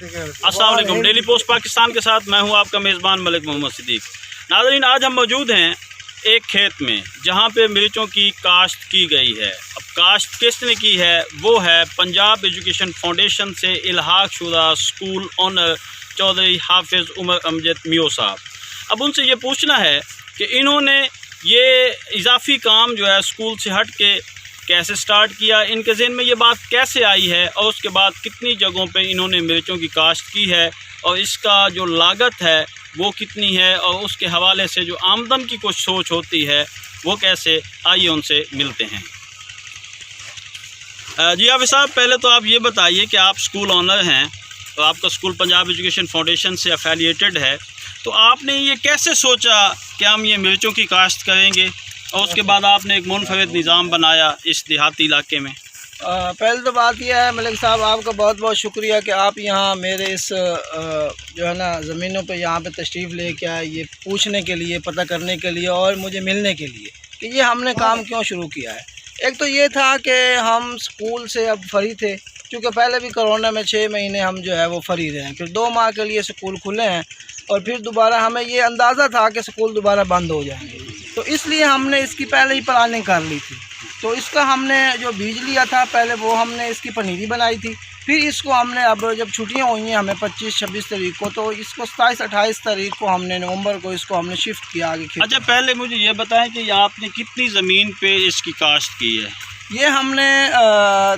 अस्सलाम वालेकुम। Daily post Pakistan के साथ मैं हूं आपका मेज़बान मलिक मोहम्मद सिद्दीक। नाज़रीन, आज हम मौजूद हैं एक खेत में जहां पे मिर्चों की काश्त की गई है। अब काश्त किसने की है? वो है पंजाब एजुकेशन फाउंडेशन से इल्हाक शुदा स्कूल ऑनर चौधरी हाफिज़ उमर अमजद मियो साहब। अब उनसे ये पूछना है कि इन्होंने ये इजाफी काम जो है स्कूल से हट के कैसे स्टार्ट किया, इनके ज़हन में ये बात कैसे आई है और उसके बाद कितनी जगहों पे इन्होंने मिर्चों की काश्त की है और इसका जो लागत है वो कितनी है और उसके हवाले से जो आमदन की कुछ सोच होती है वो कैसे, आइए उनसे मिलते हैं। जी हाफिज़ साहब, पहले तो आप ये बताइए कि आप स्कूल ऑनर हैं तो आपका स्कूल पंजाब एजुकेशन फाउंडेशन से एफिलिएटेड है, तो आपने ये कैसे सोचा कि हम ये मिर्चों की काश्त करेंगे और उसके बाद आपने एक मुनफरिद निज़ाम बनाया इस देहाती इलाके में? पहले तो बात यह है मलिक साहब, आपका बहुत बहुत शुक्रिया कि आप यहाँ मेरे इस जो है ना ज़मीनों पे यहाँ पे तशरीफ़ लेके आए, ये पूछने के लिए, पता करने के लिए और मुझे मिलने के लिए कि ये हमने काम क्यों शुरू किया है। एक तो ये था कि हम स्कूल से अब फ्री थे, क्योंकि पहले भी कोरोना में 6 महीने हम जो है वो फ्री रहे हैं, फिर 2 माह के लिए स्कूल खुले हैं और फिर दोबारा हमें ये अंदाज़ा था कि स्कूल दोबारा बंद हो जाएंगे, तो इसलिए हमने इसकी पहले ही प्लानिंग कर ली थी। तो इसका हमने जो बीज लिया था पहले, वो हमने इसकी पनीरी बनाई थी। फिर इसको हमने, अब जब छुट्टियां हुई हैं हमें 25-26 तारीख को, तो इसको 27-28 तारीख को हमने नवंबर को इसको हमने शिफ्ट किया आगे खेत। अच्छा, पहले मुझे ये बताएं कि आपने कितनी ज़मीन पे इसकी काश्त की है? ये हमने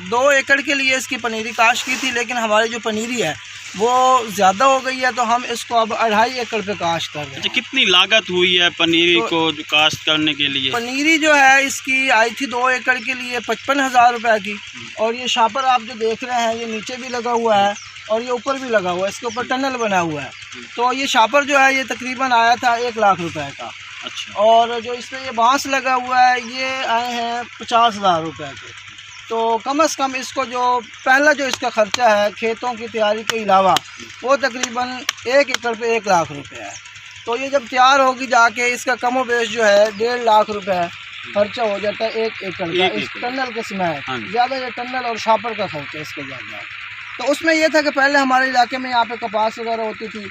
2 एकड़ के लिए इसकी पनीरी काश्त की थी, लेकिन हमारी जो पनीरी है वो ज़्यादा हो गई है, तो हम इसको अब 2.5 एकड़ पे काश्त कर रहे हैं। अच्छा, कितनी लागत हुई है पनीरी को जो काश्त करने के लिए? पनीरी जो है इसकी आई थी 2 एकड़ के लिए 55,000 रुपये की, और ये शापर आप जो देख रहे हैं ये नीचे भी लगा हुआ है और ये ऊपर भी लगा हुआ है, इसके ऊपर टनल बना हुआ है। तो ये शापर जो है ये तकरीबन आया था 1 लाख रुपए का। अच्छा। और जो इसमें ये बांस लगा हुआ है ये आए हैं 50,000 रुपये के। तो कम से कम इसको जो पहला जो इसका ख़र्चा है खेतों की तैयारी के अलावा वो तकरीबन 1 एकड़ पे 1 लाख रुपए है। तो ये जब तैयार होगी जाके इसका कमो बेश जो है 1.5 लाख रुपए खर्चा हो जाता है 1 एकड़ का। इस टनल के समय ज़्यादा, ये टनल और शापर का खर्चा इसका ज़्यादा है। तो उसमें यह था कि पहले हमारे इलाके में यहाँ पे कपास वगैरह होती थी,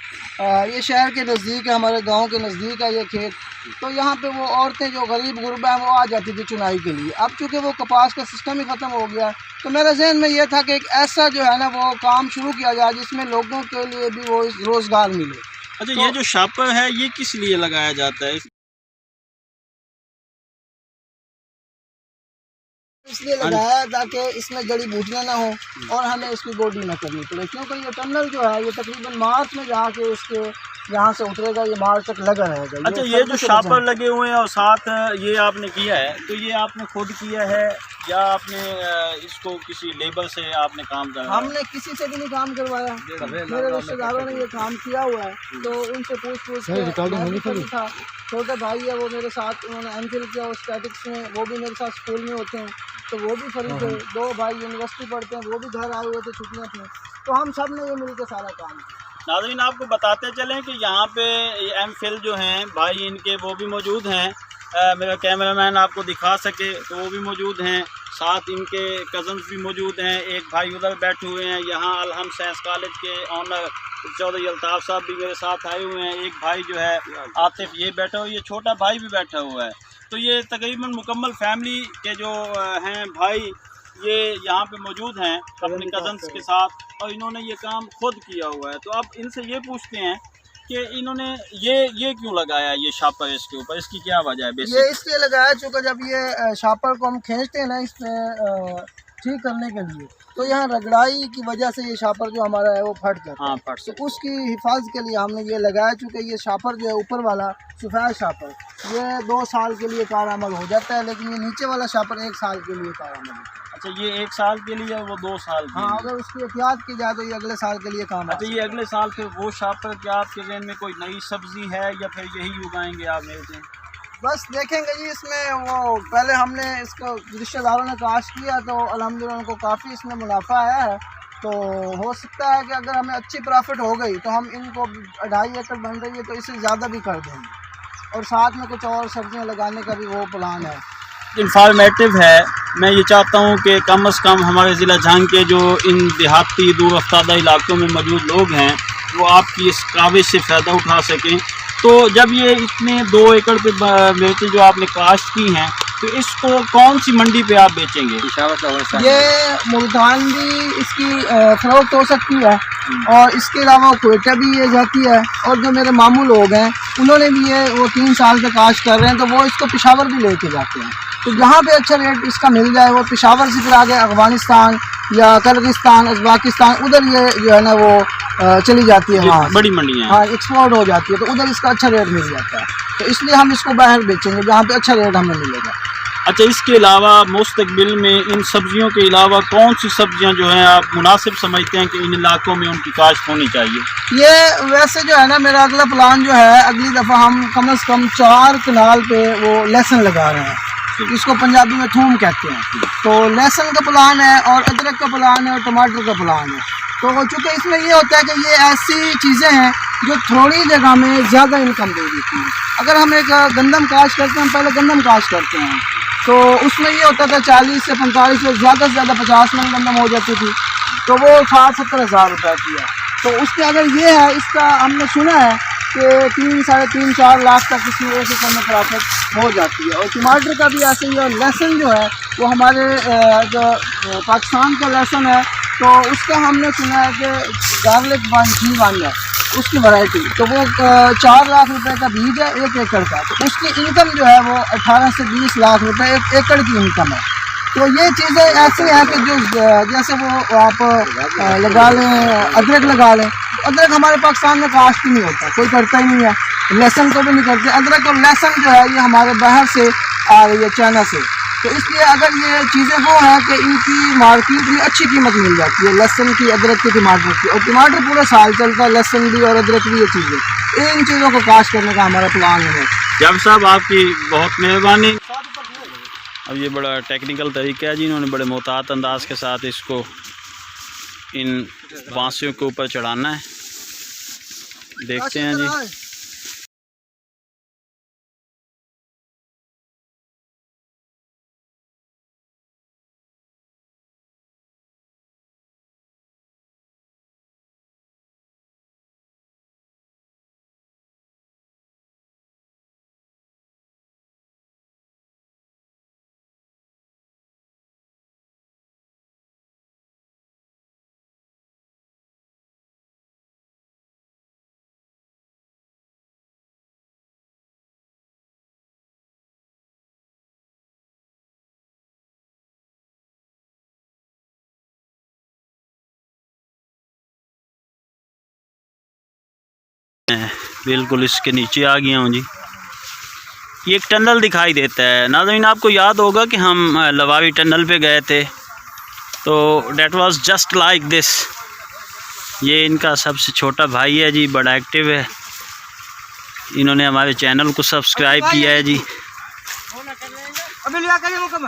ये शहर के नज़दीक है, हमारे गांव के नज़दीक है ये खेत, तो यहाँ पे वो औरतें जो गरीब गुरबा हैं वो आ जाती थी चुनाई के लिए। अब चूँकि वो कपास का सिस्टम ही ख़त्म हो गया, तो मेरे जहन में ये था कि एक ऐसा जो है ना वो काम शुरू किया जाए जिसमें लोगों के लिए भी वो रोज़गार मिले। अच्छा, ये जो शापर है ये किस लिए लगाया जाता है? इसलिए लगाया ताकि इसमें जड़ी बूटियाँ ना हो और हमें इसकी गोडी ना करनी पड़े, क्योंकि ये टनल जो है ये तकरीबन मार्च में जाके इसके यहाँ से उतरेगा, ये मार्च तक लगा रहेगा। अच्छा, ये जो शापर लगे हुए हैं और साथ ये आपने किया है, तो ये आपने खुद किया है या आपने इसको किसी लेबर से आपने काम करवाया? हमने किसी से भी नहीं काम करवाया, मेरे रिश्तेदारों ने ये काम किया हुआ है, तो उनसे पूछ के था। छोटा भाई है वो मेरे साथ, उन्होंने एमफिल किया और स्टैटिक्स में, वो भी मेरे साथ स्कूल में होते हैं, तो वो भी फ्री थे। 2 भाई यूनिवर्सिटी पढ़ते हैं, वो भी घर आए हुए थे छुट्टियों में, तो हम सब ने ये मिलकर सारा काम किया। नाज़रीन, आपको बताते चलें कि यहाँ पे एमफिल जो हैं भाई इनके वो भी मौजूद हैं, मेरा कैमरामैन आपको दिखा सके तो वो भी मौजूद हैं, साथ इनके कज़न्स भी मौजूद हैं। एक भाई उधर बैठे हुए हैं, यहाँ अलहम साइंस कॉलेज के ऑनर चौधरी अल्ताफ़ साहब भी मेरे साथ आए हुए हैं। एक भाई जो है आतिफ ये बैठा हुआ, ये छोटा भाई भी बैठा हुआ है। तो ये तकरीबन मुकम्मल फैमिली के जो हैं भाई ये यहाँ पे मौजूद हैं अपने कज़न्स के साथ, और इन्होंने ये काम खुद किया हुआ है। तो अब इनसे ये पूछते हैं कि इन्होंने ये क्यों लगाया ये शापर इसके ऊपर, इसकी क्या वजह है? ये इसलिए लगाया चूँकि जब ये शापर को हम खींचते हैं ना इसमें ठीक करने के लिए, तो यहाँ रगड़ाई की वजह से ये शापर जो हमारा है वो फट जाता है। हाँ, फट। तो उसकी हिफाजत के लिए हमने ये लगाया, चूँकि ये शापर जो है ऊपर वाला सफ़ेद शापर ये 2 साल के लिए कारआमद हो जाता है, लेकिन ये नीचे वाला शापर 1 साल के लिए कारआमद होता है। अच्छा, ये 1 साल के लिए, वो 2 साल के लिए? हाँ, अगर उसकी एहतियात की जाए तो ये अगले साल के लिए काम। अच्छा, ये अगले साल फिर वो शापर, क्या आपके ज़हन में कोई नई सब्ज़ी है या फिर यही उगाएंगे आप मिलते हैं? बस देखेंगे जी, इसमें वो पहले हमने इसको रिश्तेदारों ने काश्त किया तो अल्हम्दुलिल्लाह उनको काफ़ी इसमें मुनाफा आया है, तो हो सकता है कि अगर हमें अच्छी प्रॉफिट हो गई तो हम इनको 2.5 एकड़ बन रही है तो इससे ज़्यादा भी कर देंगे, और साथ में कुछ और सब्जियां लगाने का भी वो प्लान है। इंफॉर्मेटिव है। मैं ये चाहता हूँ कि कम से कम हमारे ज़िला झांग के जो इन देहाती दूर अफ्तादा इलाकों में मौजूद लोग हैं वो आपकी इस काविश से फ़ायदा उठा सकें। तो जब ये इतने 2 एकड़ पे मिर्ची जो आपने काश्त की हैं, तो इसको कौन सी मंडी पे आप बेचेंगे? ये मुल्तान भी इसकी फ़रोख्त हो सकती है और इसके अलावा क्वेटा भी ये जाती है, और जो मेरे मामू लोग हैं उन्होंने भी ये वो 3 साल से काश्त कर रहे हैं, तो वो इसको पेशावर भी लेके जाते हैं। तो जहाँ पे अच्छा रेट इसका मिल जाए वो पेशावर से फिर आगे अफ़गानिस्तान या किर्गिस्तान, उज़्बेकिस्तान, उधर ये जो है ना वो चली जाती है, वहाँ बड़ी मंडियाँ, हाँ, एक्सपोर्ट हो जाती है, तो उधर इसका अच्छा रेट मिल जाता है। तो इसलिए हम इसको बाहर बेचेंगे जहाँ पे अच्छा रेट हमें मिलेगा। अच्छा, इसके अलावा मुस्तकबिल में इन सब्जियों के अलावा कौन सी सब्जियां जो हैं आप मुनासिब समझते हैं कि इन इलाकों में उनकी काश्त होनी चाहिए? ये वैसे जो है ना मेरा अगला प्लान जो है, अगली दफ़ा हम कम से कम 4 कनाल पे वो लहसुन लगा रहे हैं, इसको पंजाबी में थूम कहते हैं। तो लहसुन का प्लान है और अदरक का प्लान है और टमाटर का प्लान है। तो चूँकि इसमें ये होता है कि ये ऐसी चीज़ें हैं जो थोड़ी जगह में ज़्यादा इनकम दे देती हैं। अगर हम एक गंदम काश्त करते हैं, हम पहले गंदम काश्त करते हैं, तो उसमें ये होता था 40 से 45 से ज़्यादा 50 मन गंदम हो जाती थी, तो वो 60-70 हज़ार रुपये की है। तो उसके अगर ये है, इसका हमने सुना है कि 3, साढ़े 3, 4 लाख तक किसी एक एकड़ में प्रॉफिट हो जाती है। और टमाटर का भी ऐसे ही है। लहसुन जो है वो हमारे जो पाकिस्तान का लहसुन है, तो उसका हमने सुना है कि गार्लिक G1 है उसकी वैरायटी, तो वो 4 लाख रुपए का बीज है 1 एकड़ का। तो उसकी इनकम जो है वो 18 से 20 लाख रुपए 1 एकड़ की इनकम है। तो ये चीज़ें ऐसी हैं कि जो जैसे वो आप लगा लें, अदरक लगा लें, तो अदरक हमारे पाकिस्तान में काश्त ही नहीं होता, कोई करता ही नहीं है। लहसुन को भी नहीं करते। अदरक और लहसुन जो है ये हमारे बाहर से आ रही है, चाइना से। तो इसलिए अगर ये चीज़ें वो हैं कि इनकी मार्केट में अच्छी कीमत मिल जाती है, लहसुन की, अदरक की, टमाटर की। और टमाटर पूरा साल चलता है, लहसुन भी और अदरक भी, ये चीज़ें, इन चीज़ों को काश्त करने का हमारा प्लान है। जावेद साहब, आपकी बहुत मेहरबानी। अब ये बड़ा टेक्निकल तरीका है जी, इन्होंने बड़े मोहतात अंदाज के साथ इसको इन बांसियों के ऊपर चढ़ाना है। देखते हैं जी। बिल्कुल इसके नीचे आ गया हूँ जी। ये एक टनल दिखाई देता है। नाज़रीन, आपको याद होगा कि हम लवावी टनल पे गए थे, तो date was just like this. ये इनका सबसे छोटा भाई है जी, बड़ा एक्टिव है। इन्होंने हमारे चैनल को सब्सक्राइब किया है जी।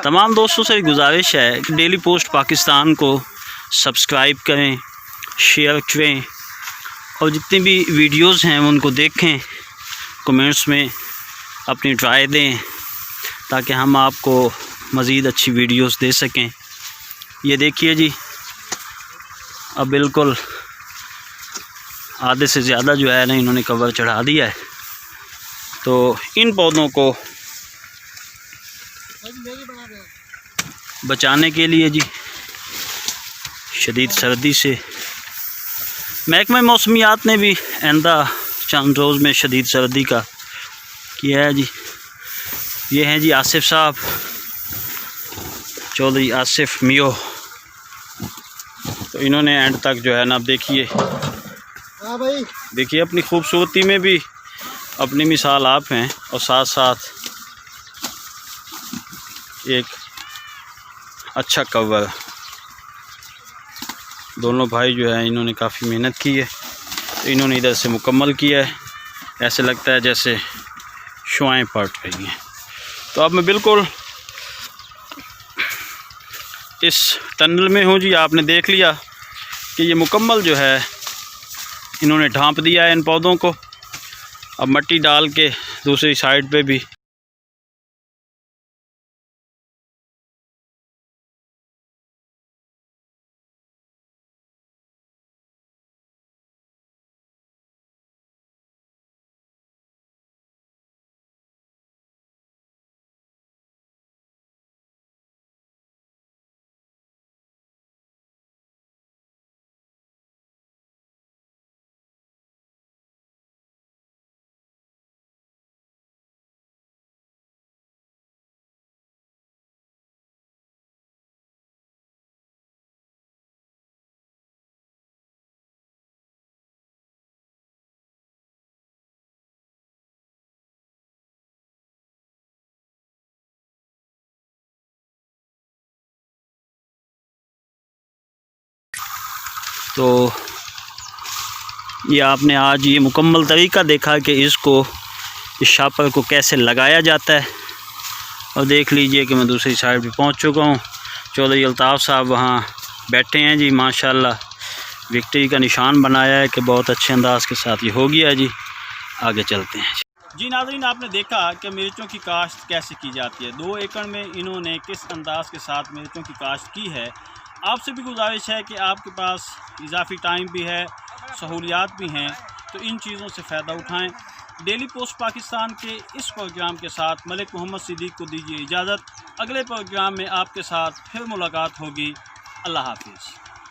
तमाम दोस्तों से गुजारिश है कि डेली पोस्ट पाकिस्तान को सब्सक्राइब करें, शेयर करें और जितनी भी वीडियोस हैं उनको देखें, कमेंट्स में अपनी राय दें ताकि हम आपको मज़ीद अच्छी वीडियोस दे सकें। ये देखिए जी, अब बिल्कुल आधे से ज़्यादा जो है ना इन्होंने कवर चढ़ा दिया है। तो इन पौधों को बचाने के लिए जी शदीद सर्दी से महकमा मौसमियात ने भी आइंदा चंद रोज़ में शदीद सर्दी का किया है जी। ये हैं जी आसिफ साहब, चौधरी आसिफ मियो। तो इन्होंने एंड तक जो है ना, अब देखिए देखिए अपनी खूबसूरती में भी अपनी मिसाल आप हैं और साथ साथ एक अच्छा कवर। दोनों भाई जो है इन्होंने काफ़ी मेहनत की है, तो इन्होंने इधर से मुकम्मल किया है। ऐसे लगता है जैसे शुआएं पट रही हैं। तो अब मैं बिल्कुल इस टनल में हूँ जी। आपने देख लिया कि ये मुकम्मल जो है इन्होंने ढांप दिया है इन पौधों को। अब मिट्टी डाल के दूसरी साइड पे भी तो ये आपने आज ये मुकम्मल तरीका देखा कि इसको इस शापर को कैसे लगाया जाता है। और देख लीजिए कि मैं दूसरी साइड पे पहुंच चुका हूं। चौधरी अल्ताफ़ साहब वहां बैठे हैं जी, माशाल्लाह विक्ट्री का निशान बनाया है कि बहुत अच्छे अंदाज के साथ ये हो गया जी। आगे चलते हैं जी। नाज़रीन, आपने देखा कि मिर्चों की काश्त कैसे की जाती है। 2 एकड़ में इन्होंने किस अंदाज के साथ मिर्चों की काश्त की है। आपसे भी गुजारिश है कि आपके पास इजाफी टाइम भी है, सहूलियात भी हैं, तो इन चीज़ों से फ़ायदा उठाएं। डेली पोस्ट पाकिस्तान के इस प्रोग्राम के साथ मलिक मोहम्मद सिद्दीक़ को दीजिए इजाज़त। अगले प्रोग्राम में आपके साथ फिर मुलाकात होगी। अल्लाह हाफिज़।